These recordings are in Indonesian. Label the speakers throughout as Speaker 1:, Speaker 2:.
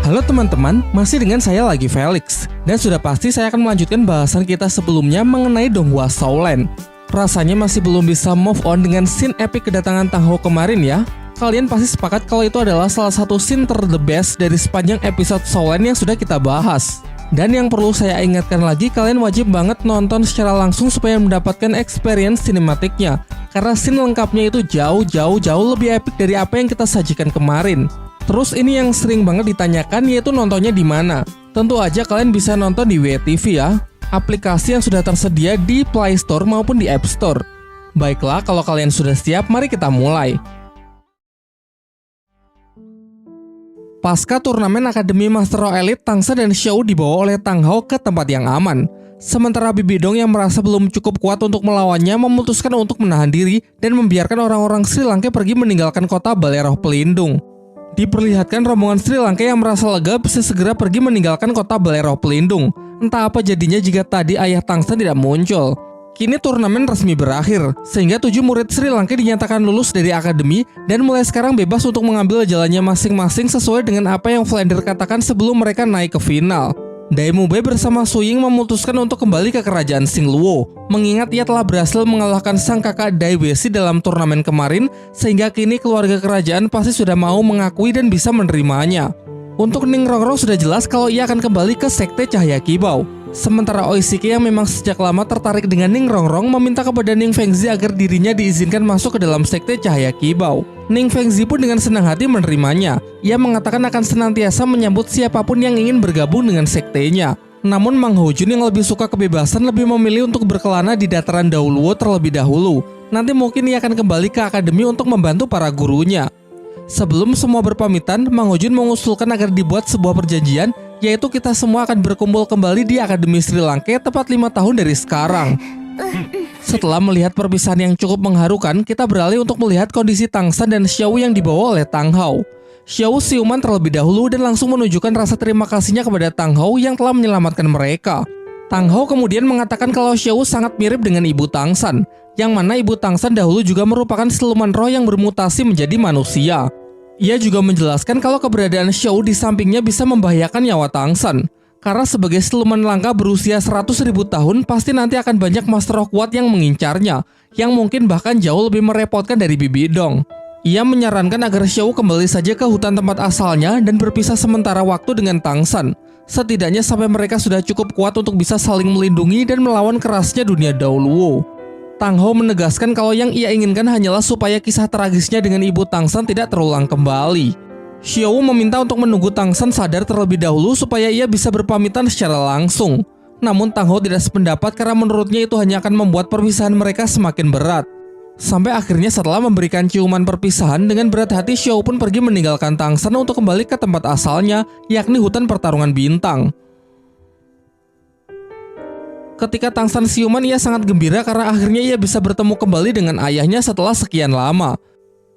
Speaker 1: Halo teman-teman, masih dengan saya lagi Felix. Dan sudah pasti saya akan melanjutkan bahasan kita sebelumnya mengenai Donghua Soulland. Rasanya masih belum bisa move on dengan scene epic kedatangan Tang Hou kemarin ya. Kalian pasti sepakat kalau itu adalah salah satu scene the best dari sepanjang episode Soulland yang sudah kita bahas. Dan yang perlu saya ingatkan lagi, kalian wajib banget nonton secara langsung supaya mendapatkan experience sinematiknya. Karena scene lengkapnya itu jauh lebih epic dari apa yang kita sajikan kemarin. Terus ini yang sering banget ditanyakan, yaitu nontonnya di mana. Tentu aja kalian bisa nonton di WTV ya, aplikasi yang sudah tersedia di Play Store maupun di App Store. Baiklah, kalau kalian sudah siap, mari kita mulai. Pasca turnamen Akademi Master Roh Elite, Tang San dan Xiao dibawa oleh Tang Hou ke tempat yang aman. Sementara Bibi Dong yang merasa belum cukup kuat untuk melawannya memutuskan untuk menahan diri dan membiarkan orang-orang Sri Lanka pergi meninggalkan kota Balai Roh Pelindung. Diperlihatkan rombongan Sri Lanka yang merasa lega bisa segera pergi meninggalkan kota Balai Roh Pelindung. Entah apa jadinya jika tadi ayah Tang San tidak muncul. Kini turnamen resmi berakhir, sehingga 7 murid Sri Lanka dinyatakan lulus dari akademi dan mulai sekarang bebas untuk mengambil jalannya masing-masing sesuai dengan apa yang Flander katakan sebelum mereka naik ke final. Dai Mubei bersama Su Ying memutuskan untuk kembali ke kerajaan Xingluo, mengingat ia telah berhasil mengalahkan sang kakak Dai Weixi dalam turnamen kemarin, sehingga kini keluarga kerajaan pasti sudah mau mengakui dan bisa menerimanya. Untuk Ning Rongrong sudah jelas kalau ia akan kembali ke Sekte Cahaya Kibau. Sementara Oishiki yang memang sejak lama tertarik dengan Ning Rongrong meminta kepada Ning Fengzi agar dirinya diizinkan masuk ke dalam Sekte Cahaya Kibau. Ning Fengzi pun dengan senang hati menerimanya. Ia mengatakan akan senantiasa menyambut siapapun yang ingin bergabung dengan sektenya. Namun Mang Hojun yang lebih suka kebebasan lebih memilih untuk berkelana di dataran Daoluo terlebih dahulu. Nanti mungkin ia akan kembali ke akademi untuk membantu para gurunya. Sebelum semua berpamitan, Mang Hojun mengusulkan agar dibuat sebuah perjanjian, yaitu kita semua akan berkumpul kembali di Akademi Sri Lanka tepat 5 tahun dari sekarang. Setelah melihat perpisahan yang cukup mengharukan, kita beralih untuk melihat kondisi Tang San dan Xiao yang dibawa oleh Tang Hou. Xiao siuman terlebih dahulu dan langsung menunjukkan rasa terima kasihnya kepada Tang Hou yang telah menyelamatkan mereka. Tang Hou kemudian mengatakan kalau Xiao sangat mirip dengan ibu Tang San, yang mana ibu Tang San dahulu juga merupakan siluman roh yang bermutasi menjadi manusia. Ia juga menjelaskan kalau keberadaan Xiao di sampingnya bisa membahayakan nyawa Tang San. Karena sebagai siluman langka berusia 100.000 tahun, pasti nanti akan banyak master roh kuat yang mengincarnya, yang mungkin bahkan jauh lebih merepotkan dari Bibi Dong. Ia menyarankan agar Xiao kembali saja ke hutan tempat asalnya dan berpisah sementara waktu dengan Tang San. Setidaknya sampai mereka sudah cukup kuat untuk bisa saling melindungi dan melawan kerasnya dunia Daoluo. Tang Hou menegaskan kalau yang ia inginkan hanyalah supaya kisah tragisnya dengan ibu Tang San tidak terulang kembali. Xiao meminta untuk menunggu Tang San sadar terlebih dahulu supaya ia bisa berpamitan secara langsung. Namun Tang Hou tidak sependapat karena menurutnya itu hanya akan membuat perpisahan mereka semakin berat. Sampai akhirnya setelah memberikan ciuman perpisahan, dengan berat hati Xiao pun pergi meninggalkan Tang San untuk kembali ke tempat asalnya, yakni hutan pertarungan bintang. Ketika Tang San siuman, ia sangat gembira karena akhirnya ia bisa bertemu kembali dengan ayahnya setelah sekian lama.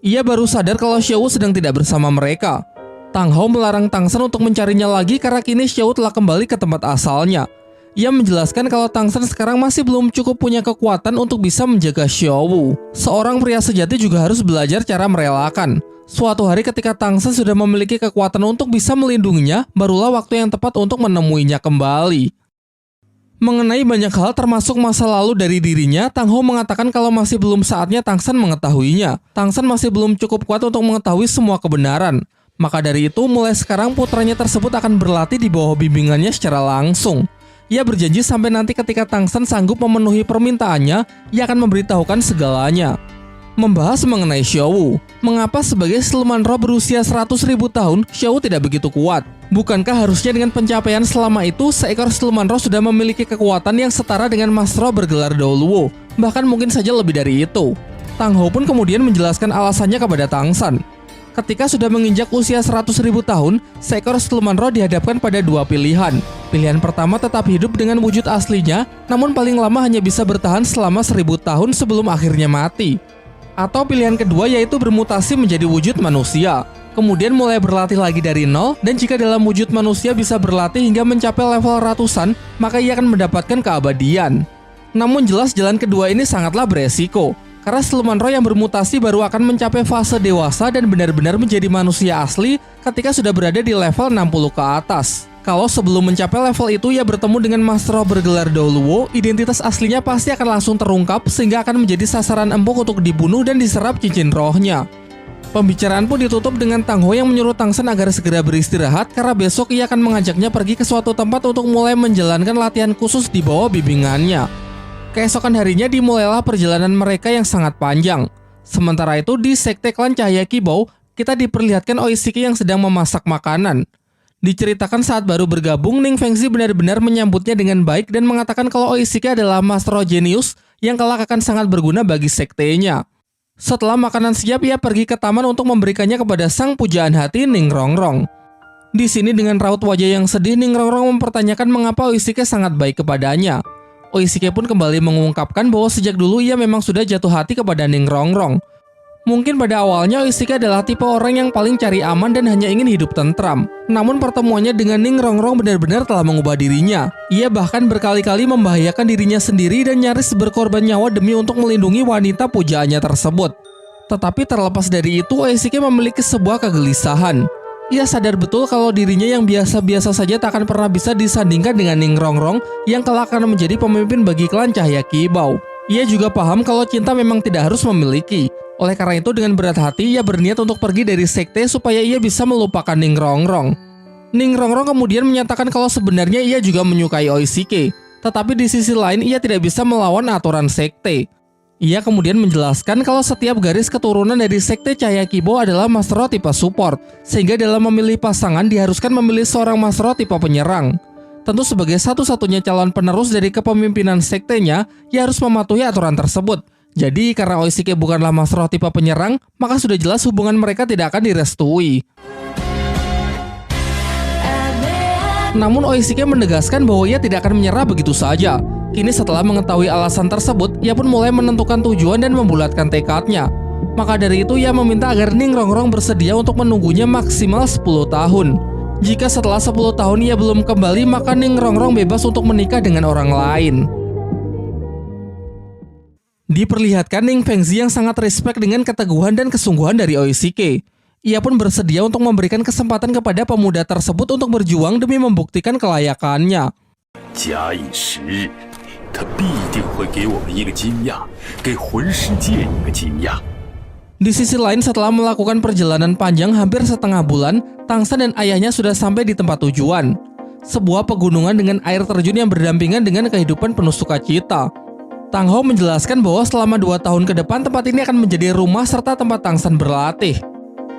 Speaker 1: Ia baru sadar kalau Xiao sedang tidak bersama mereka. Tang Hou melarang Tang San untuk mencarinya lagi karena kini Xiao telah kembali ke tempat asalnya. Ia menjelaskan kalau Tang San sekarang masih belum cukup punya kekuatan untuk bisa menjaga Xiao. Seorang pria sejati juga harus belajar cara merelakan. Suatu hari ketika Tang San sudah memiliki kekuatan untuk bisa melindunginya, barulah waktu yang tepat untuk menemuinya kembali. Mengenai banyak hal termasuk masa lalu dari dirinya, Tang Hou mengatakan kalau masih belum saatnya Tang San mengetahuinya. Tang San masih belum cukup kuat untuk mengetahui semua kebenaran. Maka dari itu, mulai sekarang putranya tersebut akan berlatih di bawah bimbingannya secara langsung. Ia berjanji sampai nanti ketika Tang San sanggup memenuhi permintaannya, ia akan memberitahukan segalanya. Membahas mengenai Xiao, mengapa sebagai siluman roh berusia 100.000 tahun, Xiao tidak begitu kuat? Bukankah harusnya dengan pencapaian selama itu, seekor siluman roh sudah memiliki kekuatan yang setara dengan master roh bergelar Daoluo, bahkan mungkin saja lebih dari itu. Tang Hou pun kemudian menjelaskan alasannya kepada Tang San. Ketika sudah menginjak usia 100.000 tahun, seekor siluman roh dihadapkan pada dua pilihan. Pilihan pertama tetap hidup dengan wujud aslinya, namun paling lama hanya bisa bertahan selama 1.000 tahun sebelum akhirnya mati. Atau pilihan kedua yaitu bermutasi menjadi wujud manusia, kemudian mulai berlatih lagi dari nol, dan jika dalam wujud manusia bisa berlatih hingga mencapai level ratusan, maka ia akan mendapatkan keabadian. Namun jelas jalan kedua ini sangatlah beresiko, karena siluman roh yang bermutasi baru akan mencapai fase dewasa dan benar-benar menjadi manusia asli ketika sudah berada di level 60 ke atas. Kalau sebelum mencapai level itu ia bertemu dengan Master Roh bergelar Douluo, identitas aslinya pasti akan langsung terungkap sehingga akan menjadi sasaran empuk untuk dibunuh dan diserap cincin rohnya. Pembicaraan pun ditutup dengan Tang Ho yang menyuruh Tang Sen agar segera beristirahat karena besok ia akan mengajaknya pergi ke suatu tempat untuk mulai menjalankan latihan khusus di bawah bimbingannya. Keesokan harinya dimulailah perjalanan mereka yang sangat panjang. Sementara itu di sekte klan Cahaya Kibou, kita diperlihatkan Oishiki yang sedang memasak makanan. Diceritakan saat baru bergabung, Ning Fengzi benar-benar menyambutnya dengan baik dan mengatakan kalau Oishiki adalah Master Roh jenius yang kelak akan sangat berguna bagi sektenya. Setelah makanan siap, ia pergi ke taman untuk memberikannya kepada sang pujaan hati Ning Rongrong. Di sini dengan raut wajah yang sedih, Ning Rongrong mempertanyakan mengapa Oishiki sangat baik kepadanya. Oishiki pun kembali mengungkapkan bahwa sejak dulu ia memang sudah jatuh hati kepada Ning Rongrong. Mungkin pada awalnya Oishiki adalah tipe orang yang paling cari aman dan hanya ingin hidup tentram. Namun pertemuannya dengan Ning Rongrong benar-benar telah mengubah dirinya. Ia bahkan berkali-kali membahayakan dirinya sendiri dan nyaris berkorban nyawa demi untuk melindungi wanita pujaannya tersebut. Tetapi terlepas dari itu, Oishiki memiliki sebuah kegelisahan. Ia sadar betul kalau dirinya yang biasa-biasa saja tak akan pernah bisa disandingkan dengan Ning Rongrong yang kelak akan menjadi pemimpin bagi klan Cahaya Kibou. Ia juga paham kalau cinta memang tidak harus memiliki. Oleh karena itu dengan berat hati ia berniat untuk pergi dari sekte supaya ia bisa melupakan Ning Rongrong. Ning Rongrong kemudian menyatakan kalau sebenarnya ia juga menyukai Oishiki, tetapi di sisi lain ia tidak bisa melawan aturan sekte. Ia kemudian menjelaskan kalau setiap garis keturunan dari sekte Cahaya Kibou adalah Master Roh tipe support, sehingga dalam memilih pasangan diharuskan memilih seorang Master Roh tipe penyerang. Tentu sebagai satu-satunya calon penerus dari kepemimpinan sektenya, ia harus mematuhi aturan tersebut. Jadi karena Oishiki bukanlah Master Roh tipe penyerang, maka sudah jelas hubungan mereka tidak akan direstui. Namun Oishiki menegaskan bahwa ia tidak akan menyerah begitu saja. Kini setelah mengetahui alasan tersebut, ia pun mulai menentukan tujuan dan membulatkan tekadnya. Maka dari itu ia meminta agar Ning Rongrong bersedia untuk menunggunya maksimal 10 tahun. Jika setelah 10 tahun ia belum kembali, maka Ning Rongrong bebas untuk menikah dengan orang lain. Diperlihatkan Ning Fengzi yang sangat respek dengan keteguhan dan kesungguhan dari Oishiki. Ia pun bersedia untuk memberikan kesempatan kepada pemuda tersebut untuk berjuang demi membuktikan kelayakannya. Di sisi lain, setelah melakukan perjalanan panjang hampir setengah bulan, Tang Sen dan ayahnya sudah sampai di tempat tujuan. Sebuah pegunungan dengan air terjun yang berdampingan dengan kehidupan penuh sukacita. Tang Ho menjelaskan bahwa selama 2 tahun ke depan tempat ini akan menjadi rumah serta tempat Tang Sen berlatih.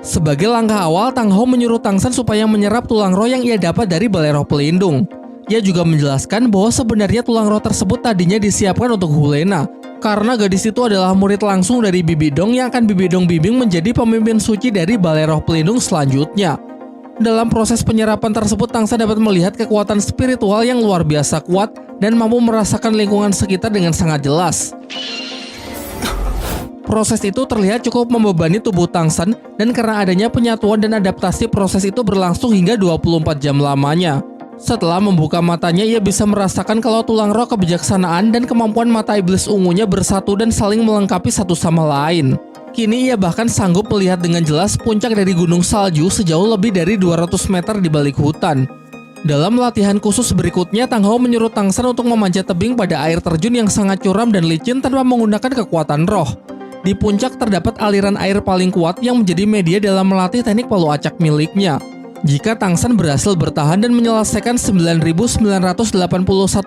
Speaker 1: Sebagai langkah awal, Tang Ho menyuruh Tang Sen supaya menyerap tulang roh yang ia dapat dari balai roh pelindung. Ia juga menjelaskan bahwa sebenarnya tulang roh tersebut tadinya disiapkan untuk Hulena, karena gadis itu adalah murid langsung dari Bibi Dong yang akan Bibi Dong bimbing menjadi pemimpin suci dari balai roh pelindung selanjutnya. Dalam proses penyerapan tersebut, Tang Sen dapat melihat kekuatan spiritual yang luar biasa kuat dan mampu merasakan lingkungan sekitar dengan sangat jelas. Proses itu terlihat cukup membebani tubuh Tang Sen, dan karena adanya penyatuan dan adaptasi, proses itu berlangsung hingga 24 jam lamanya. Setelah membuka matanya, ia bisa merasakan kalau tulang roh kebijaksanaan dan kemampuan mata iblis ungunya bersatu dan saling melengkapi satu sama lain. Kini ia bahkan sanggup melihat dengan jelas puncak dari gunung salju sejauh lebih dari 200 meter di balik hutan. Dalam latihan khusus berikutnya, Tang Ho menyuruh Tang Sen untuk memanjat tebing pada air terjun yang sangat curam dan licin tanpa menggunakan kekuatan roh. Di puncak terdapat aliran air paling kuat yang menjadi media dalam melatih teknik palu acak miliknya. Jika Tang Sen berhasil bertahan dan menyelesaikan 9.981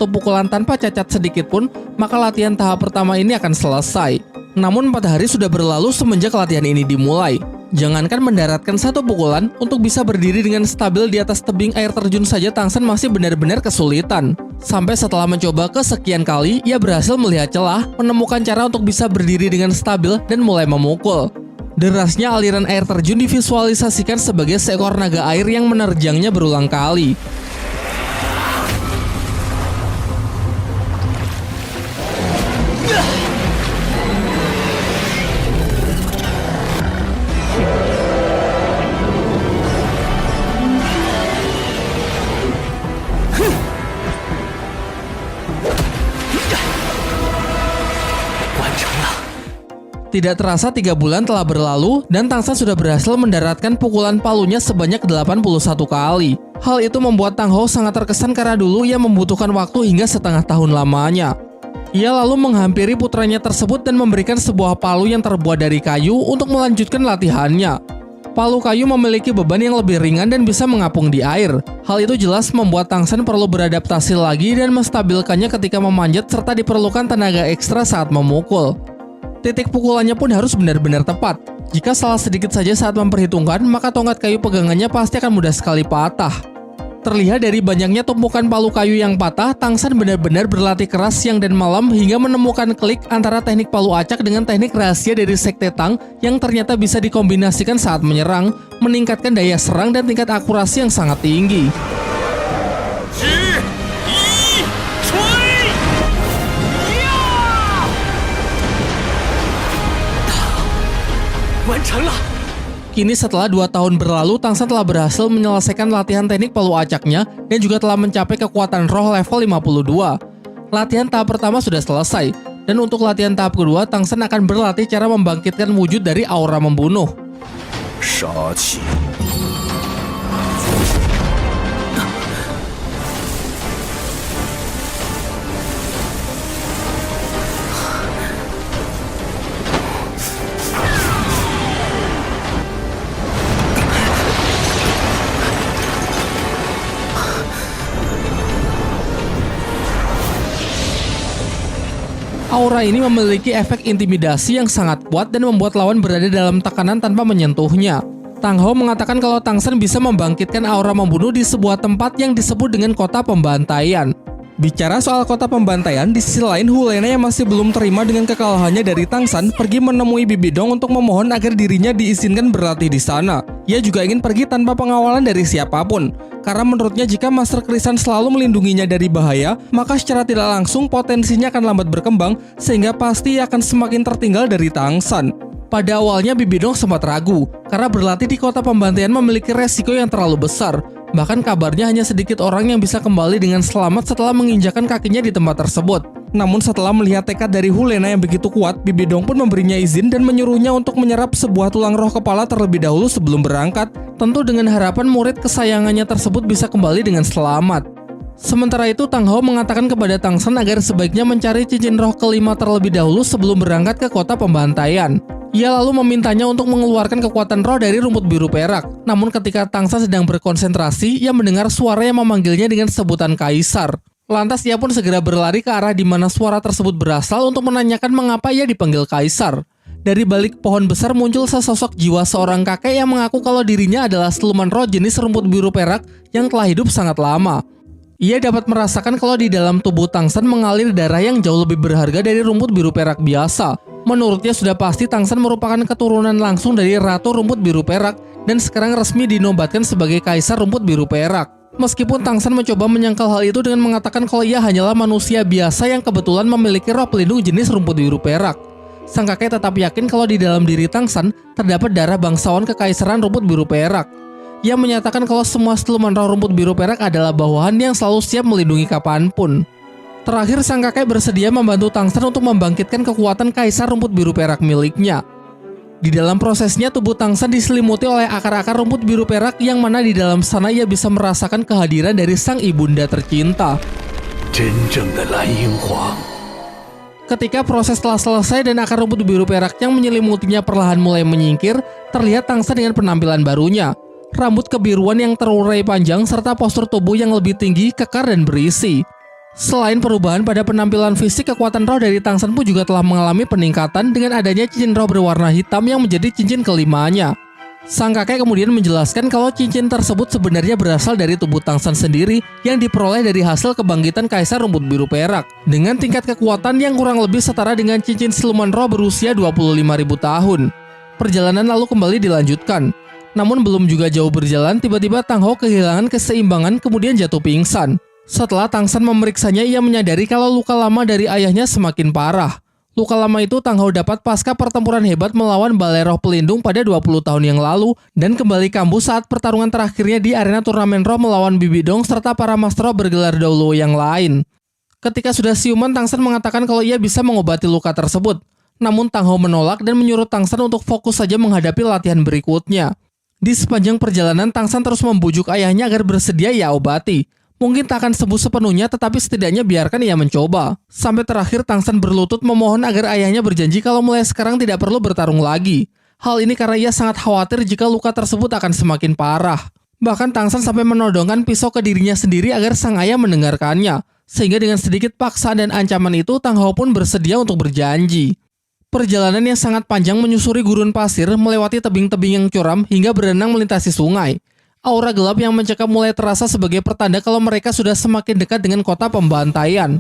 Speaker 1: pukulan tanpa cacat sedikit pun, maka latihan tahap pertama ini akan selesai. Namun 4 hari sudah berlalu semenjak latihan ini dimulai. Jangankan mendaratkan 1 pukulan, untuk bisa berdiri dengan stabil di atas tebing air terjun saja Tang Sen masih benar-benar kesulitan. Sampai setelah mencoba kesekian kali, ia berhasil melihat celah, menemukan cara untuk bisa berdiri dengan stabil dan mulai memukul. Derasnya aliran air terjun divisualisasikan sebagai seekor naga air yang menerjangnya berulang kali. Tidak terasa 3 bulan telah berlalu dan Tang San sudah berhasil mendaratkan pukulan palunya sebanyak 81 kali. Hal itu membuat Tang Hou sangat terkesan karena dulu ia membutuhkan waktu hingga setengah tahun lamanya. Ia lalu menghampiri putranya tersebut dan memberikan sebuah palu yang terbuat dari kayu untuk melanjutkan latihannya. Palu kayu memiliki beban yang lebih ringan dan bisa mengapung di air. Hal itu jelas membuat Tang San perlu beradaptasi lagi dan menstabilkannya ketika memanjat serta diperlukan tenaga ekstra saat memukul. Titik pukulannya pun harus benar-benar tepat. Jika salah sedikit saja saat memperhitungkan, maka tongkat kayu pegangannya pasti akan mudah sekali patah. Terlihat dari banyaknya tumpukan palu kayu yang patah, Tang San benar-benar berlatih keras siang dan malam hingga menemukan klik antara teknik palu acak dengan teknik rahasia dari Sekte Tang yang ternyata bisa dikombinasikan saat menyerang, meningkatkan daya serang dan tingkat akurasi yang sangat tinggi. Kini setelah 2 tahun berlalu, Tang San telah berhasil menyelesaikan latihan teknik palu acaknya dan juga telah mencapai kekuatan roh level 52. Latihan tahap pertama sudah selesai, dan untuk latihan tahap kedua, Tang San akan berlatih cara membangkitkan wujud dari aura membunuh. Aura ini memiliki efek intimidasi yang sangat kuat dan membuat lawan berada dalam tekanan tanpa menyentuhnya. Tang Hou mengatakan kalau Tang San bisa membangkitkan aura membunuh di sebuah tempat yang disebut dengan kota pembantaian. Bicara soal kota pembantaian, di sisi lain Hu Lena yang masih belum terima dengan kekalahannya dari Tang San pergi menemui Bibi Dong untuk memohon agar dirinya diizinkan berlatih di sana. Ia juga ingin pergi tanpa pengawalan dari siapapun, karena menurutnya jika Master Krisan selalu melindunginya dari bahaya, maka secara tidak langsung potensinya akan lambat berkembang sehingga pasti akan semakin tertinggal dari Tang San. Pada awalnya Bibi Dong sempat ragu, karena berlatih di kota pembantaian memiliki resiko yang terlalu besar. Bahkan kabarnya hanya sedikit orang yang bisa kembali dengan selamat setelah menginjakan kakinya di tempat tersebut. Namun setelah melihat tekad dari Hu Lena yang begitu kuat, Bibi Dong pun memberinya izin dan menyuruhnya untuk menyerap sebuah tulang roh kepala terlebih dahulu sebelum berangkat, tentu dengan harapan murid kesayangannya tersebut bisa kembali dengan selamat. Sementara itu, Tang Hou mengatakan kepada Tang San agar sebaiknya mencari cincin roh kelima terlebih dahulu sebelum berangkat ke kota pembantaian. Ia lalu memintanya untuk mengeluarkan kekuatan roh dari rumput biru perak. Namun ketika Tang San sedang berkonsentrasi, ia mendengar suara yang memanggilnya dengan sebutan Kaisar. Lantas ia pun segera berlari ke arah di mana suara tersebut berasal untuk menanyakan mengapa ia dipanggil Kaisar. Dari balik pohon besar muncul sesosok jiwa seorang kakek yang mengaku kalau dirinya adalah siluman roh jenis rumput biru perak yang telah hidup sangat lama. Ia dapat merasakan kalau di dalam tubuh Tang San mengalir darah yang jauh lebih berharga dari rumput biru perak biasa. Menurutnya sudah pasti Tang San merupakan keturunan langsung dari Ratu Rumput Biru Perak dan sekarang resmi dinobatkan sebagai Kaisar Rumput Biru Perak. Meskipun Tang San mencoba menyangkal hal itu dengan mengatakan kalau ia hanyalah manusia biasa yang kebetulan memiliki roh pelindung jenis rumput biru perak. Sang kakek tetap yakin kalau di dalam diri Tang San terdapat darah bangsawan kekaisaran rumput biru perak. Ia menyatakan kalau semua siluman roh rumput biru perak adalah bawahan yang selalu siap melindungi kapanpun. Terakhir, sang kakek bersedia membantu Tang San untuk membangkitkan kekuatan Kaisar Rumput Biru Perak miliknya. Di dalam prosesnya, tubuh Tang San diselimuti oleh akar-akar rumput biru perak yang mana di dalam sana ia bisa merasakan kehadiran dari sang ibunda tercinta. Ketika proses telah selesai dan akar rumput biru perak yang menyelimutinya perlahan mulai menyingkir, terlihat Tang San dengan penampilan barunya. Rambut kebiruan yang terurai panjang serta postur tubuh yang lebih tinggi, kekar dan berisi. Selain perubahan pada penampilan fisik, kekuatan roh dari Tang San pun juga telah mengalami peningkatan dengan adanya cincin roh berwarna hitam yang menjadi cincin kelimanya. Sang kakek kemudian menjelaskan kalau cincin tersebut sebenarnya berasal dari tubuh Tang San sendiri yang diperoleh dari hasil kebangkitan Kaisar Rumput Biru Perak dengan tingkat kekuatan yang kurang lebih setara dengan cincin siluman roh berusia 25.000 tahun. Perjalanan lalu kembali dilanjutkan. Namun belum juga jauh berjalan, tiba-tiba Tang Hou kehilangan keseimbangan kemudian jatuh pingsan. Setelah Tang San memeriksanya, ia menyadari kalau luka lama dari ayahnya semakin parah. Luka lama itu Tang Hou dapat pasca pertempuran hebat melawan Balai Roh Pelindung pada 20 tahun yang lalu dan kembali kambuh saat pertarungan terakhirnya di arena turnamen roh melawan Bibi Dong serta para master roh bergelar Doulo yang lain. Ketika sudah siuman, Tang San mengatakan kalau ia bisa mengobati luka tersebut. Namun Tang Hao menolak dan menyuruh Tang San untuk fokus saja menghadapi latihan berikutnya. Di sepanjang perjalanan, Tang San terus membujuk ayahnya agar bersedia ia obati. Mungkin tak akan sembuh sepenuhnya, tetapi setidaknya biarkan ia mencoba. Sampai terakhir Tang San berlutut memohon agar ayahnya berjanji kalau mulai sekarang tidak perlu bertarung lagi. Hal ini karena ia sangat khawatir jika luka tersebut akan semakin parah. Bahkan Tang San sampai menodongkan pisau ke dirinya sendiri agar sang ayah mendengarkannya. Sehingga dengan sedikit paksaan dan ancaman itu, Tang Hao pun bersedia untuk berjanji. Perjalanan yang sangat panjang menyusuri gurun pasir, melewati tebing-tebing yang curam hingga berenang melintasi sungai. Aura gelap yang mencekam mulai terasa sebagai pertanda kalau mereka sudah semakin dekat dengan kota pembantaian.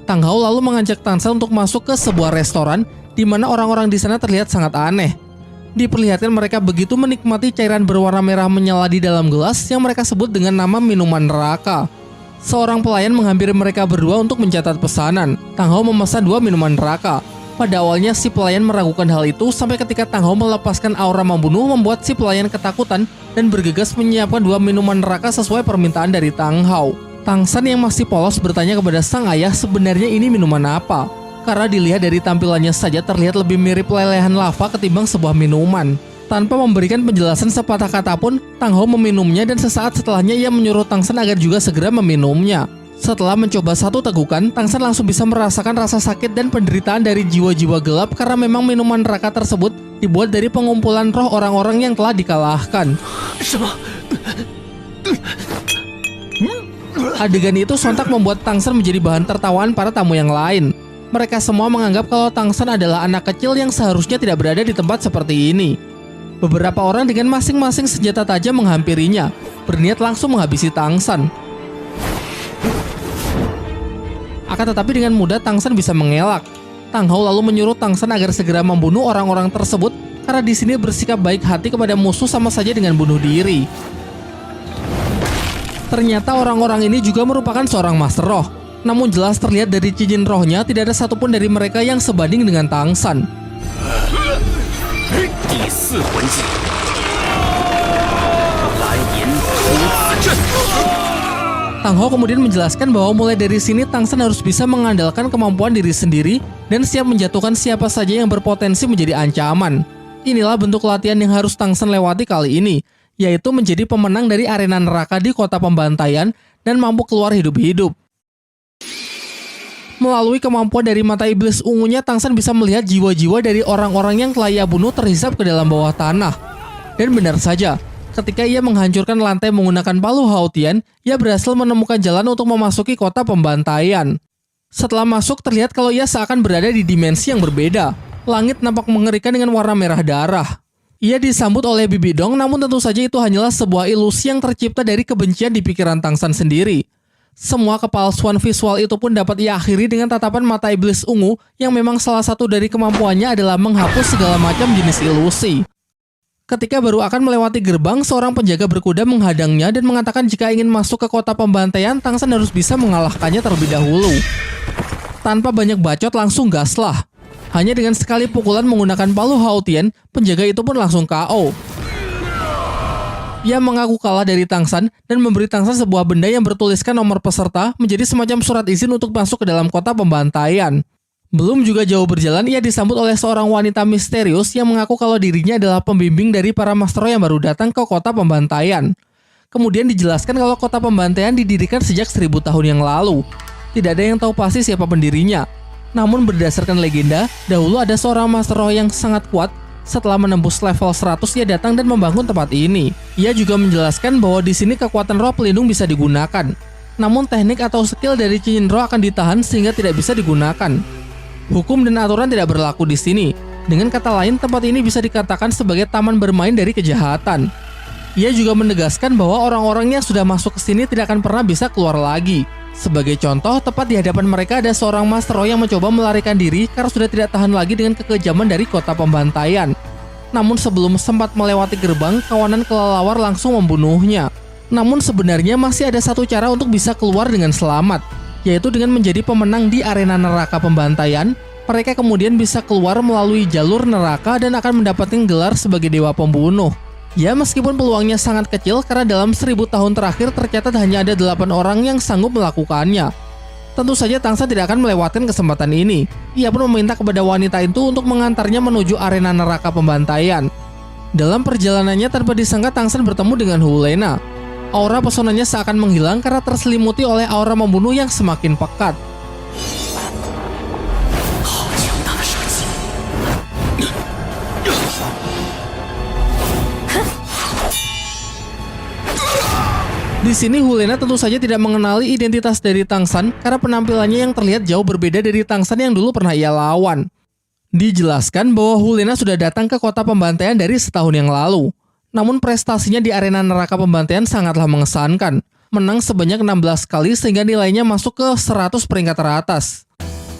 Speaker 1: Tang Hao lalu mengajak Tang San untuk masuk ke sebuah restoran di mana orang-orang di sana terlihat sangat aneh. Diperlihatkan mereka begitu menikmati cairan berwarna merah menyala di dalam gelas yang mereka sebut dengan nama minuman neraka. Seorang pelayan menghampiri mereka berdua untuk mencatat pesanan. Tang Hao memesan 2 minuman neraka. Pada awalnya si pelayan meragukan hal itu sampai ketika Tang Hao melepaskan aura membunuh membuat si pelayan ketakutan dan bergegas menyiapkan 2 minuman neraka sesuai permintaan dari Tang Hao. Tang San yang masih polos bertanya kepada sang ayah sebenarnya ini minuman apa. Karena dilihat dari tampilannya saja terlihat lebih mirip lelehan lava ketimbang sebuah minuman. Tanpa memberikan penjelasan sepatah kata pun, Tang Hao meminumnya dan sesaat setelahnya ia menyuruh Tang San agar juga segera meminumnya. Setelah mencoba satu tegukan, Tang San langsung bisa merasakan rasa sakit dan penderitaan dari jiwa-jiwa gelap karena memang minuman neraka tersebut dibuat dari pengumpulan roh orang-orang yang telah dikalahkan. Adegan itu sontak membuat Tang San menjadi bahan tertawaan para tamu yang lain. Mereka semua menganggap kalau Tang San adalah anak kecil yang seharusnya tidak berada di tempat seperti ini. Beberapa orang dengan masing-masing senjata tajam menghampirinya, berniat langsung menghabisi Tang San. Akan tetapi dengan mudah Tang San bisa mengelak. Tang Hao lalu menyuruh Tang San agar segera membunuh orang-orang tersebut karena di sini bersikap baik hati kepada musuh sama saja dengan bunuh diri. Ternyata orang-orang ini juga merupakan seorang master roh. Namun jelas terlihat dari cincin rohnya tidak ada satupun dari mereka yang sebanding dengan Tang San. Tang Hao kemudian menjelaskan bahwa mulai dari sini Tang San harus bisa mengandalkan kemampuan diri sendiri dan siap menjatuhkan siapa saja yang berpotensi menjadi ancaman. Inilah bentuk latihan yang harus Tang San lewati kali ini, yaitu menjadi pemenang dari arena neraka di kota pembantaian dan mampu keluar hidup-hidup. Melalui kemampuan dari mata iblis ungunya, Tang San bisa melihat jiwa-jiwa dari orang-orang yang telah ia bunuh terhisap ke dalam bawah tanah. Dan benar saja, ketika ia menghancurkan lantai menggunakan palu Haotian, ia berhasil menemukan jalan untuk memasuki kota pembantaian. Setelah masuk, terlihat kalau ia seakan berada di dimensi yang berbeda. Langit nampak mengerikan dengan warna merah darah. Ia disambut oleh Bibi Dong, namun tentu saja itu hanyalah sebuah ilusi yang tercipta dari kebencian di pikiran Tang San sendiri. Semua kepalsuan visual itu pun dapat ia akhiri dengan tatapan mata iblis ungu yang memang salah satu dari kemampuannya adalah menghapus segala macam jenis ilusi. Ketika baru akan melewati gerbang, seorang penjaga berkuda menghadangnya dan mengatakan jika ingin masuk ke kota pembantaian, Tang San harus bisa mengalahkannya terlebih dahulu. Tanpa banyak bacot, langsung gaslah. Hanya dengan sekali pukulan menggunakan palu Haotian, penjaga itu pun langsung KO. Ia mengaku kalah dari Tang San dan memberi Tang San sebuah benda yang bertuliskan nomor peserta menjadi semacam surat izin untuk masuk ke dalam kota pembantaian. Belum juga jauh berjalan, ia disambut oleh seorang wanita misterius yang mengaku kalau dirinya adalah pembimbing dari para master yang baru datang ke kota pembantaian. Kemudian dijelaskan kalau kota pembantaian didirikan sejak 1000 tahun yang lalu. Tidak ada yang tahu pasti siapa pendirinya. Namun berdasarkan legenda, dahulu ada seorang master roh yang sangat kuat. Setelah menembus level 100, ia datang dan membangun tempat ini. Ia juga menjelaskan bahwa di sini kekuatan roh pelindung bisa digunakan. Namun teknik atau skill dari cincin roh akan ditahan sehingga tidak bisa digunakan. Hukum dan aturan tidak berlaku di sini. Dengan kata lain, tempat ini bisa dikatakan sebagai taman bermain dari kejahatan. Ia juga menegaskan bahwa orang-orang yang sudah masuk ke sini tidak akan pernah bisa keluar lagi. Sebagai contoh, tepat di hadapan mereka ada seorang master roh yang mencoba melarikan diri karena sudah tidak tahan lagi dengan kekejaman dari kota pembantaian. Namun sebelum sempat melewati gerbang, kawanan kelelawar langsung membunuhnya. Namun sebenarnya masih ada satu cara untuk bisa keluar dengan selamat, yaitu dengan menjadi pemenang di arena neraka pembantaian. Mereka kemudian bisa keluar melalui jalur neraka dan akan mendapatkan gelar sebagai dewa pembunuh. Ya, meskipun peluangnya sangat kecil karena dalam 1000 tahun terakhir tercatat hanya ada 8 orang yang sanggup melakukannya. Tentu saja Tangsan tidak akan melewatkan kesempatan ini. Ia pun meminta kepada wanita itu untuk mengantarnya menuju arena neraka pembantaian. Dalam perjalanannya tanpa disangka Tangsan bertemu dengan Hulena. Aura pesonanya seakan menghilang karena terselimuti oleh aura membunuh yang semakin pekat. Di sini Hulena tentu saja tidak mengenali identitas dari Tangsan karena penampilannya yang terlihat jauh berbeda dari Tangsan yang dulu pernah ia lawan. Dijelaskan bahwa Hulena sudah datang ke kota pembantaian dari setahun yang lalu. Namun prestasinya di arena neraka pembantaian sangatlah mengesankan. Menang sebanyak 16 kali sehingga nilainya masuk ke 100 peringkat teratas.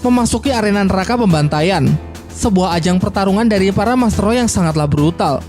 Speaker 1: Memasuki arena neraka pembantaian, sebuah ajang pertarungan dari para Master Roh yang sangatlah brutal.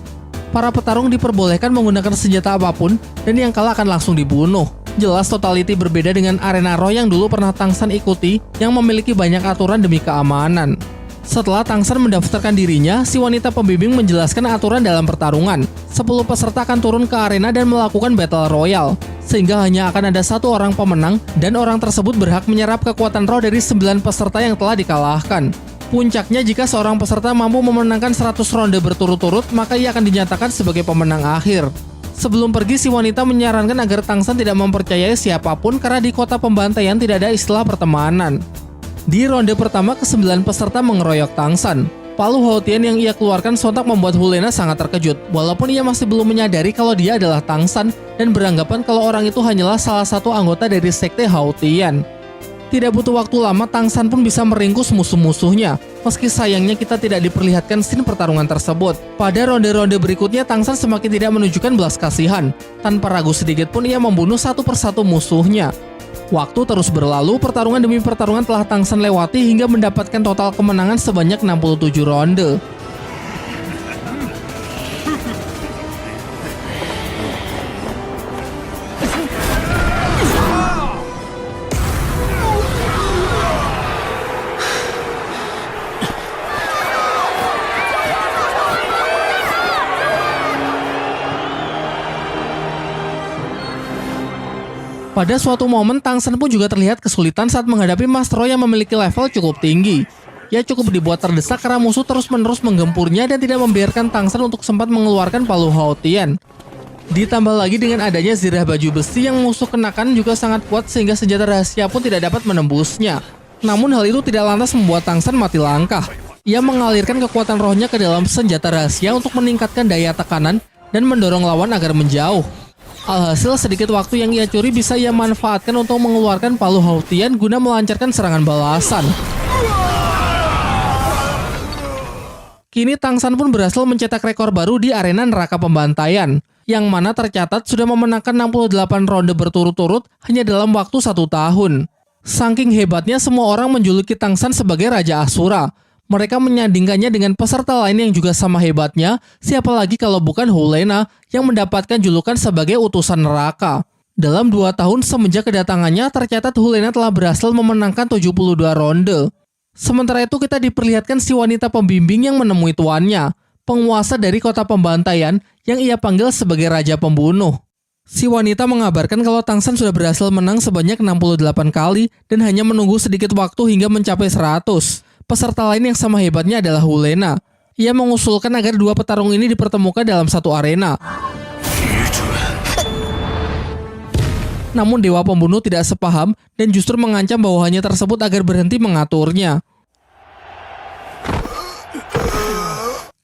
Speaker 1: Para petarung diperbolehkan menggunakan senjata apapun dan yang kalah akan langsung dibunuh. Jelas totality berbeda dengan arena roh yang dulu pernah Tangsan ikuti yang memiliki banyak aturan demi keamanan. Setelah Tangsan mendaftarkan dirinya, si wanita pembimbing menjelaskan aturan dalam pertarungan. 10 peserta akan turun ke arena dan melakukan battle royale, sehingga hanya akan ada satu orang pemenang dan orang tersebut berhak menyerap kekuatan roh dari 9 peserta yang telah dikalahkan. Puncaknya jika seorang peserta mampu memenangkan 100 ronde berturut-turut, maka ia akan dinyatakan sebagai pemenang akhir. Sebelum pergi, si wanita menyarankan agar Tangsan tidak mempercayai siapapun karena di kota pembantaian tidak ada istilah pertemanan. Di ronde pertama, ke-9 peserta mengeroyok Tangsan. Palu Haotian yang ia keluarkan sontak membuat Hulena sangat terkejut, walaupun ia masih belum menyadari kalau dia adalah Tangsan dan beranggapan kalau orang itu hanyalah salah satu anggota dari sekte Haotian. Tidak butuh waktu lama, Tangsan pun bisa meringkus musuh-musuhnya. Meski sayangnya kita tidak diperlihatkan scene pertarungan tersebut. Pada ronde-ronde berikutnya, Tangsan semakin tidak menunjukkan belas kasihan. Tanpa ragu sedikit pun ia membunuh satu persatu musuhnya. Waktu terus berlalu, pertarungan demi pertarungan telah Tangsan lewati hingga mendapatkan total kemenangan sebanyak 67 ronde. Pada suatu momen, Tangsan pun juga terlihat kesulitan saat menghadapi Master Roh yang memiliki level cukup tinggi. Ia cukup dibuat terdesak karena musuh terus-menerus menggempurnya dan tidak membiarkan Tangsan untuk sempat mengeluarkan Palu Haotian. Ditambah lagi dengan adanya zirah baju besi yang musuh kenakan juga sangat kuat sehingga senjata rahasia pun tidak dapat menembusnya. Namun hal itu tidak lantas membuat Tangsan mati langkah. Ia mengalirkan kekuatan rohnya ke dalam senjata rahasia untuk meningkatkan daya tekanan dan mendorong lawan agar menjauh. Alhasil sedikit waktu yang ia curi bisa ia manfaatkan untuk mengeluarkan Palu Haotian guna melancarkan serangan balasan. Kini Tangsan pun berhasil mencetak rekor baru di arena neraka pembantaian, yang mana tercatat sudah memenangkan 68 ronde berturut-turut hanya dalam waktu 1 tahun. Saking hebatnya, semua orang menjuluki Tangsan sebagai Raja Asura. Mereka menyandingkannya dengan peserta lain yang juga sama hebatnya, siapa lagi kalau bukan Hulena yang mendapatkan julukan sebagai utusan neraka. Dalam 2 tahun semenjak kedatangannya, tercatat Hulena telah berhasil memenangkan 72 ronde. Sementara itu kita diperlihatkan si wanita pembimbing yang menemui tuannya, penguasa dari kota pembantaian yang ia panggil sebagai Raja Pembunuh. Si wanita mengabarkan kalau Tangsan sudah berhasil menang sebanyak 68 kali dan hanya menunggu sedikit waktu hingga mencapai 100. Peserta lain yang sama hebatnya adalah Hulena. Ia mengusulkan agar 2 petarung ini dipertemukan dalam satu arena. Namun Dewa Pembunuh tidak sepaham dan justru mengancam bawahannya tersebut agar berhenti mengaturnya.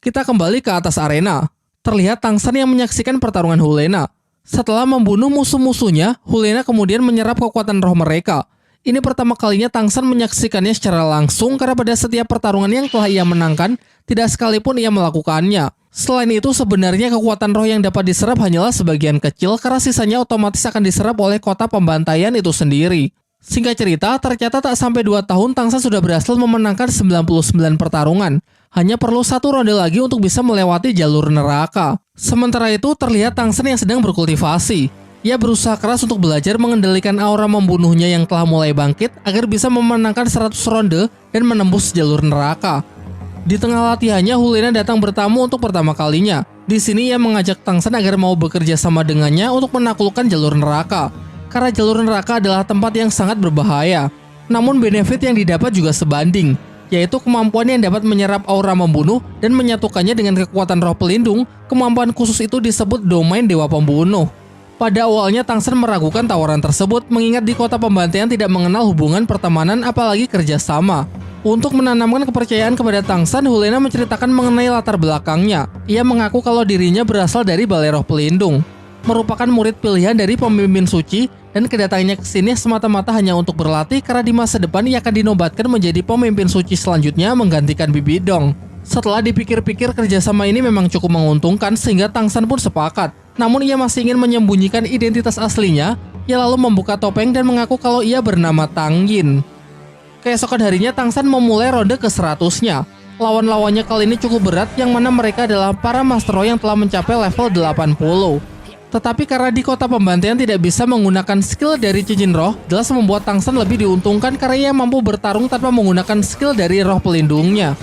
Speaker 1: Kita kembali ke atas arena. Terlihat Tangsan yang menyaksikan pertarungan Hulena. Setelah membunuh musuh-musuhnya, Hulena kemudian menyerap kekuatan roh mereka. Ini pertama kalinya Tangsan menyaksikannya secara langsung karena pada setiap pertarungan yang telah ia menangkan, tidak sekalipun ia melakukannya. Selain itu, sebenarnya kekuatan roh yang dapat diserap hanyalah sebagian kecil karena sisanya otomatis akan diserap oleh kota pembantaian itu sendiri. Singkat cerita, tercatat tak sampai 2 tahun Tangsan sudah berhasil memenangkan 99 pertarungan. Hanya perlu 1 ronde lagi untuk bisa melewati jalur neraka. Sementara itu, terlihat Tangsan yang sedang berkultivasi. Ia berusaha keras untuk belajar mengendalikan aura membunuhnya yang telah mulai bangkit agar bisa memenangkan 100 ronde dan menembus jalur neraka. Di tengah latihannya, Hulena datang bertamu untuk pertama kalinya. Di sini ia mengajak Tangsan agar mau bekerja sama dengannya untuk menaklukkan jalur neraka. Karena jalur neraka adalah tempat yang sangat berbahaya. Namun benefit yang didapat juga sebanding, yaitu kemampuan yang dapat menyerap aura membunuh dan menyatukannya dengan kekuatan roh pelindung. Kemampuan khusus itu disebut domain dewa pembunuh. Pada awalnya Tang San meragukan tawaran tersebut, mengingat di kota pembantaian tidak mengenal hubungan pertemanan apalagi kerjasama. Untuk menanamkan kepercayaan kepada Tang San, Helena menceritakan mengenai latar belakangnya. Ia mengaku kalau dirinya berasal dari Balai Roh Pelindung, merupakan murid pilihan dari pemimpin suci, dan kedatangannya ke sini semata-mata hanya untuk berlatih karena di masa depan ia akan dinobatkan menjadi pemimpin suci selanjutnya menggantikan Bibi Dong. Setelah dipikir-pikir, kerjasama ini memang cukup menguntungkan sehingga Tang San pun sepakat. Namun ia masih ingin menyembunyikan identitas aslinya. Ia lalu membuka topeng dan mengaku kalau ia bernama Tang Yin. Keesokan harinya Tang San memulai ronde ke-100-nya. Lawan-lawannya kali ini cukup berat, yang mana mereka adalah para Master Roh yang telah mencapai level 80. Tetapi karena di kota pembantaian tidak bisa menggunakan skill dari cincin roh, jelas membuat Tang San lebih diuntungkan karena ia mampu bertarung tanpa menggunakan skill dari roh pelindungnya.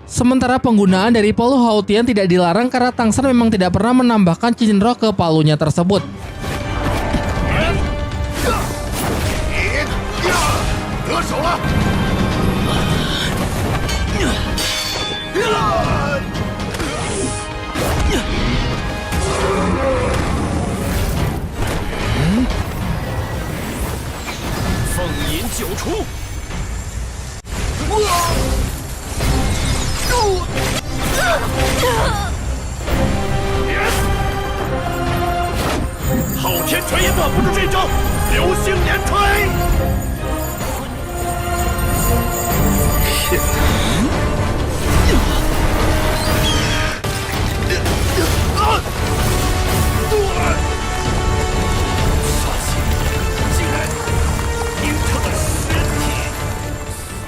Speaker 1: Sementara penggunaan dari palu Haotian tidak dilarang karena Tang San memang tidak pernah menambahkan cincin roh ke palunya tersebut.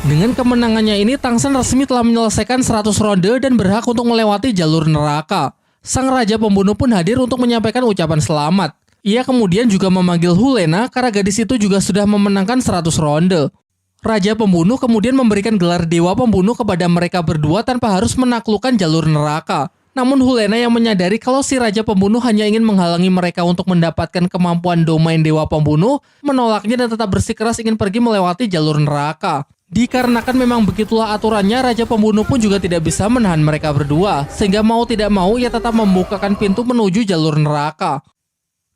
Speaker 1: Dengan kemenangannya ini, Tang San resmi telah menyelesaikan 100 ronde dan berhak untuk melewati jalur neraka. Sang Raja Pembunuh pun hadir untuk menyampaikan ucapan selamat. Ia kemudian juga memanggil Helena karena gadis itu juga sudah memenangkan 100 ronde. Raja Pembunuh kemudian memberikan gelar Dewa Pembunuh kepada mereka berdua tanpa harus menaklukkan jalur neraka. Namun Helena yang menyadari kalau si Raja Pembunuh hanya ingin menghalangi mereka untuk mendapatkan kemampuan domain Dewa Pembunuh, menolaknya dan tetap bersikeras ingin pergi melewati jalur neraka. Dikarenakan memang begitulah aturannya, Raja Pembunuh pun juga tidak bisa menahan mereka berdua, sehingga mau tidak mau ia tetap membukakan pintu menuju jalur neraka.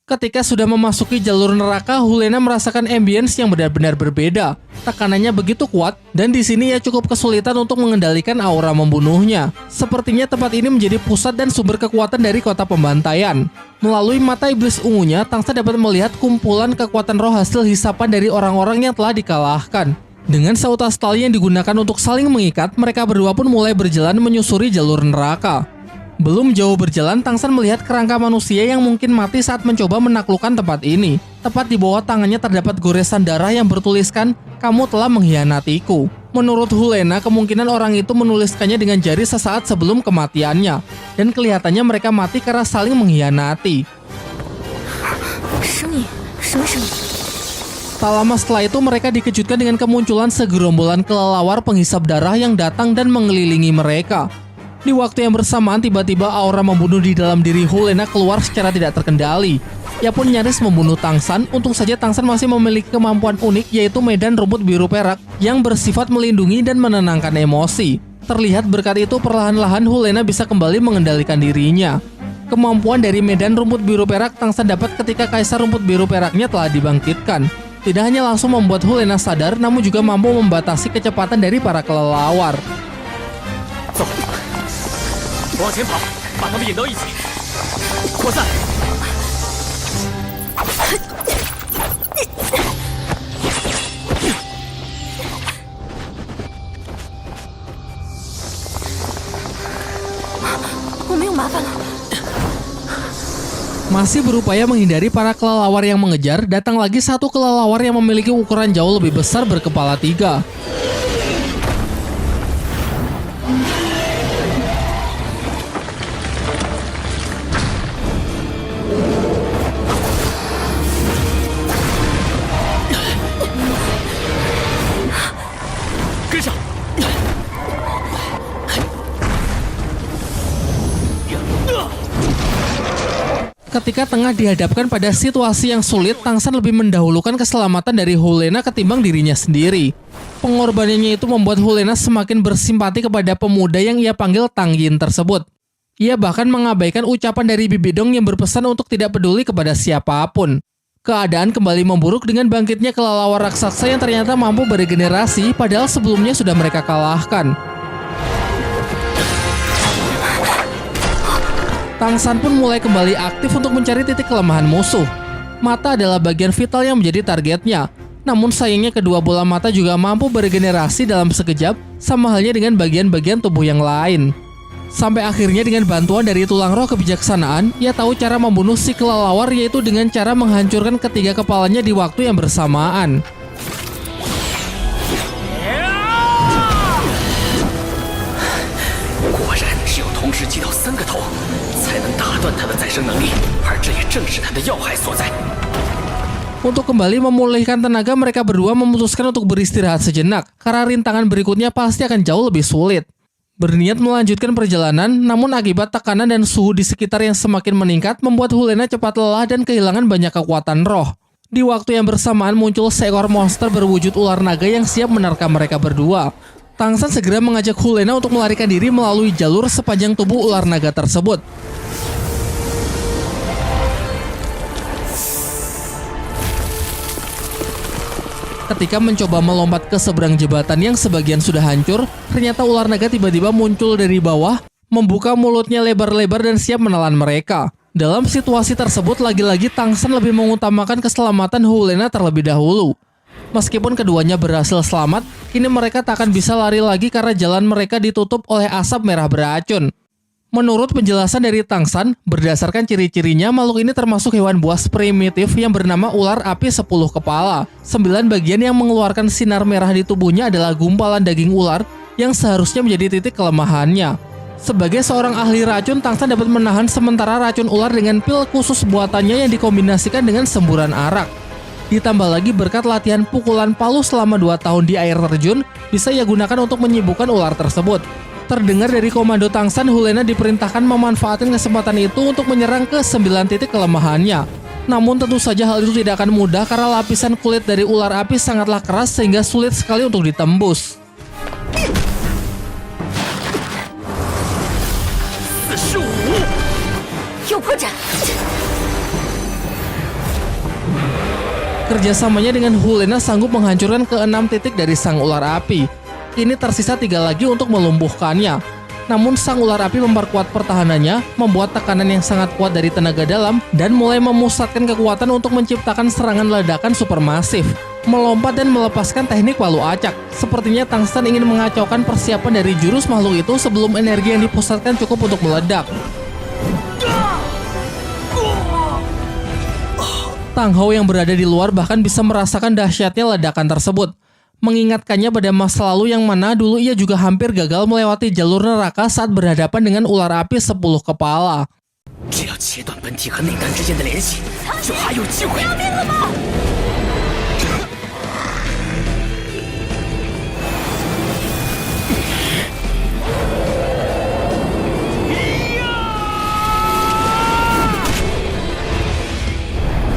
Speaker 1: Ketika sudah memasuki jalur neraka, Helena merasakan ambience yang benar-benar berbeda. Tekanannya begitu kuat, dan di sini ia cukup kesulitan untuk mengendalikan aura membunuhnya. Sepertinya tempat ini menjadi pusat dan sumber kekuatan dari kota pembantaian. Melalui mata iblis ungunya, Tang San dapat melihat kumpulan kekuatan roh hasil hisapan dari orang-orang yang telah dikalahkan. Dengan seutas tali yang digunakan untuk saling mengikat, mereka berdua pun mulai berjalan menyusuri jalur neraka. Belum jauh berjalan, Tang San melihat kerangka manusia yang mungkin mati saat mencoba menaklukkan tempat ini. Tepat di bawah tangannya terdapat goresan darah yang bertuliskan, "Kamu telah mengkhianatiku." Menurut Helena, kemungkinan orang itu menuliskannya dengan jari sesaat sebelum kematiannya. Dan kelihatannya mereka mati karena saling mengkhianati. Tak lama setelah itu mereka dikejutkan dengan kemunculan segerombolan kelelawar penghisap darah yang datang dan mengelilingi mereka. Di waktu yang bersamaan tiba-tiba aura membunuh di dalam diri Helena keluar secara tidak terkendali. Ia pun nyaris membunuh Tang San. Untung saja Tang San masih memiliki kemampuan unik, yaitu medan rumput biru perak yang bersifat melindungi dan menenangkan emosi. Terlihat berkat itu perlahan-lahan Helena bisa kembali mengendalikan dirinya. Kemampuan dari medan rumput biru perak Tang San dapat ketika kaisar rumput biru peraknya telah dibangkitkan. Tidak hanya langsung membuat Helena sadar, namun juga mampu membatasi kecepatan dari para kelelawar. Masih berupaya menghindari para kelelawar yang mengejar, datang lagi satu kelelawar yang memiliki ukuran jauh lebih besar berkepala 3. Ketika tengah dihadapkan pada situasi yang sulit, Tang San lebih mendahulukan keselamatan dari Helena ketimbang dirinya sendiri. Pengorbanannya itu membuat Helena semakin bersimpati kepada pemuda yang ia panggil Tang Yin tersebut. Ia bahkan mengabaikan ucapan dari Bibi Dong yang berpesan untuk tidak peduli kepada siapapun. Keadaan kembali memburuk dengan bangkitnya kelelawar raksasa yang ternyata mampu beregenerasi, padahal sebelumnya sudah mereka kalahkan. Tang San pun mulai kembali aktif untuk mencari titik kelemahan musuh. Mata adalah bagian vital yang menjadi targetnya. Namun sayangnya kedua bola mata juga mampu beregenerasi dalam sekejap, sama halnya dengan bagian-bagian tubuh yang lain. Sampai akhirnya dengan bantuan dari tulang roh kebijaksanaan, ia tahu cara membunuh si kelelawar, yaitu dengan cara menghancurkan ketiga kepalanya di waktu yang bersamaan. Untuk kembali memulihkan tenaga, mereka berdua memutuskan untuk beristirahat sejenak, karena rintangan berikutnya pasti akan jauh lebih sulit. Berniat melanjutkan perjalanan, namun akibat tekanan dan suhu di sekitar yang semakin meningkat membuat Helena cepat lelah dan kehilangan banyak kekuatan roh. Di waktu yang bersamaan muncul seekor monster berwujud ular naga yang siap menerkam mereka berdua. Tang San segera mengajak Helena untuk melarikan diri melalui jalur sepanjang tubuh ular naga tersebut. Ketika mencoba melompat ke seberang jembatan yang sebagian sudah hancur, ternyata ular naga tiba-tiba muncul dari bawah, membuka mulutnya lebar-lebar dan siap menelan mereka. Dalam situasi tersebut, lagi-lagi Tang San lebih mengutamakan keselamatan Helena terlebih dahulu. Meskipun keduanya berhasil selamat, kini mereka tak akan bisa lari lagi karena jalan mereka ditutup oleh asap merah beracun. Menurut penjelasan dari Tang San, berdasarkan ciri-cirinya, makhluk ini termasuk hewan buas primitif yang bernama ular api 10 kepala. 9 bagian yang mengeluarkan sinar merah di tubuhnya adalah gumpalan daging ular yang seharusnya menjadi titik kelemahannya. Sebagai seorang ahli racun, Tang San dapat menahan sementara racun ular dengan pil khusus buatannya yang dikombinasikan dengan semburan arak. Ditambah lagi berkat latihan pukulan palu selama 2 tahun di air terjun, bisa ia gunakan untuk menyibukkan ular tersebut. Terdengar dari komando Tang San, Helena diperintahkan memanfaatkan kesempatan itu untuk menyerang ke 9 titik kelemahannya. Namun tentu saja hal itu tidak akan mudah karena lapisan kulit dari ular api sangatlah keras sehingga sulit sekali untuk ditembus. Kerjasamanya dengan Helena sanggup menghancurkan ke-6 titik dari sang ular api. Kini tersisa 3 lagi untuk melumpuhkannya. Namun sang ular api memperkuat pertahanannya, membuat tekanan yang sangat kuat dari tenaga dalam, dan mulai memusatkan kekuatan untuk menciptakan serangan ledakan supermasif. Melompat dan melepaskan teknik palu acak. Sepertinya Tang San ingin mengacaukan persiapan dari jurus makhluk itu sebelum energi yang dipusatkan cukup untuk meledak. Tang Hao yang berada di luar bahkan bisa merasakan dahsyatnya ledakan tersebut. Mengingatkannya pada masa lalu yang mana dulu ia juga hampir gagal melewati jalur neraka saat berhadapan dengan ular api 10 kepala.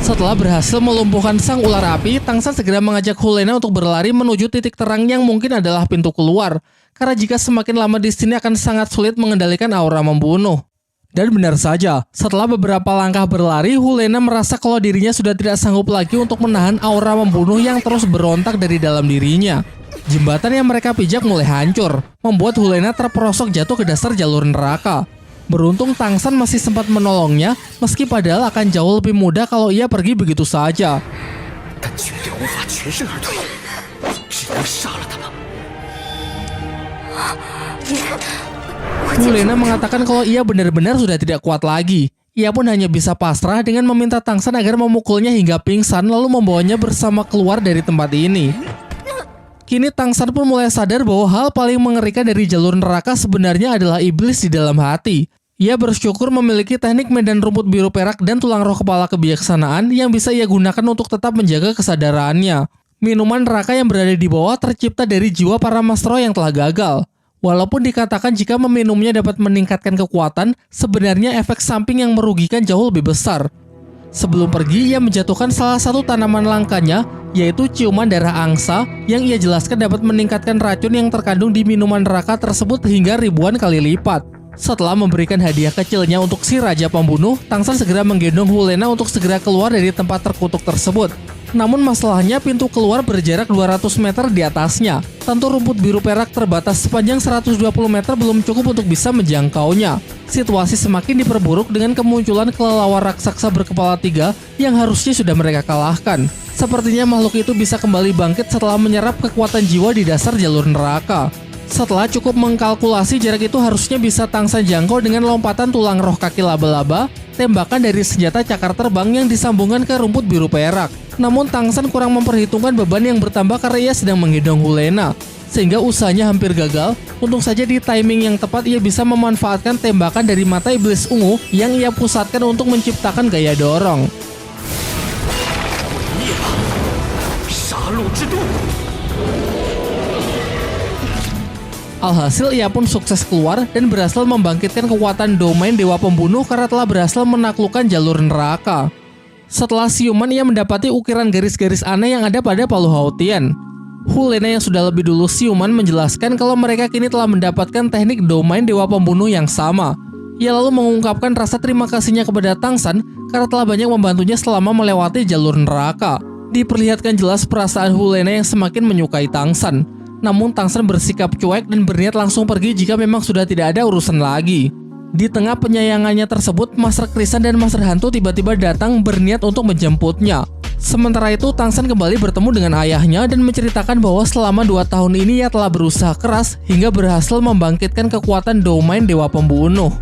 Speaker 1: Setelah berhasil melumpuhkan sang ular api, Tang San segera mengajak Helena untuk berlari menuju titik terang yang mungkin adalah pintu keluar. Karena jika semakin lama di sini akan sangat sulit mengendalikan aura membunuh. Dan benar saja, setelah beberapa langkah berlari, Helena merasa kalau dirinya sudah tidak sanggup lagi untuk menahan aura membunuh yang terus berontak dari dalam dirinya. Jembatan yang mereka pijak mulai hancur, membuat Helena terperosok jatuh ke dasar jalur neraka. Beruntung Tang San masih sempat menolongnya, meski padahal akan jauh lebih mudah kalau ia pergi begitu saja. Helena mengatakan kalau ia benar-benar sudah tidak kuat lagi. Ia pun hanya bisa pasrah dengan meminta Tang San agar memukulnya hingga pingsan lalu membawanya bersama keluar dari tempat ini. Kini Tang San pun mulai sadar bahwa hal paling mengerikan dari jalur neraka sebenarnya adalah iblis di dalam hati. Ia bersyukur memiliki teknik medan rumput biru perak dan tulang roh kepala kebijaksanaan yang bisa ia gunakan untuk tetap menjaga kesadarannya. Minuman neraka yang berada di bawah tercipta dari jiwa para master yang telah gagal. Walaupun dikatakan jika meminumnya dapat meningkatkan kekuatan, sebenarnya efek samping yang merugikan jauh lebih besar. Sebelum pergi, ia menjatuhkan salah satu tanaman langkanya, yaitu ciuman darah angsa, yang ia jelaskan dapat meningkatkan racun yang terkandung di minuman neraka tersebut hingga ribuan kali lipat. Setelah memberikan hadiah kecilnya untuk si Raja Pembunuh, Tangsan segera menggendong Hulena untuk segera keluar dari tempat terkutuk tersebut. Namun masalahnya pintu keluar berjarak 200 meter di atasnya. Tentu rumput biru perak terbatas sepanjang 120 meter belum cukup untuk bisa menjangkaunya. Situasi semakin diperburuk dengan kemunculan kelelawar raksasa berkepala 3 yang harusnya sudah mereka kalahkan. Sepertinya makhluk itu bisa kembali bangkit setelah menyerap kekuatan jiwa di dasar jalur neraka. Setelah cukup mengkalkulasi jarak itu harusnya bisa Tangsan jangkau dengan lompatan tulang roh kaki laba-laba, tembakan dari senjata cakar terbang yang disambungkan ke rumput biru perak. Namun Tangsan kurang memperhitungkan beban yang bertambah karena ia sedang menggendong Hulena, sehingga usahanya hampir gagal. Untung saja di timing yang tepat ia bisa memanfaatkan tembakan dari mata iblis ungu yang ia pusatkan untuk menciptakan gaya dorong. Alhasil ia pun sukses keluar dan berhasil membangkitkan kekuatan domain Dewa Pembunuh karena telah berhasil menaklukkan jalur neraka. Setelah siuman ia mendapati ukiran garis-garis aneh yang ada pada Palu Hautian. Hulena yang sudah lebih dulu siuman menjelaskan kalau mereka kini telah mendapatkan teknik domain Dewa Pembunuh yang sama. Ia lalu mengungkapkan rasa terima kasihnya kepada Tangsan karena telah banyak membantunya selama melewati jalur neraka. Diperlihatkan jelas perasaan Hulena yang semakin menyukai Tangsan. Namun Tangsan bersikap cuek dan berniat langsung pergi jika memang sudah tidak ada urusan lagi. Di tengah penyayangannya tersebut, Master Krisan dan Master Hantu tiba-tiba datang berniat untuk menjemputnya. Sementara itu, Tangsan kembali bertemu dengan ayahnya dan menceritakan bahwa selama 2 tahun ini ia telah berusaha keras hingga berhasil membangkitkan kekuatan domain Dewa Pembunuh.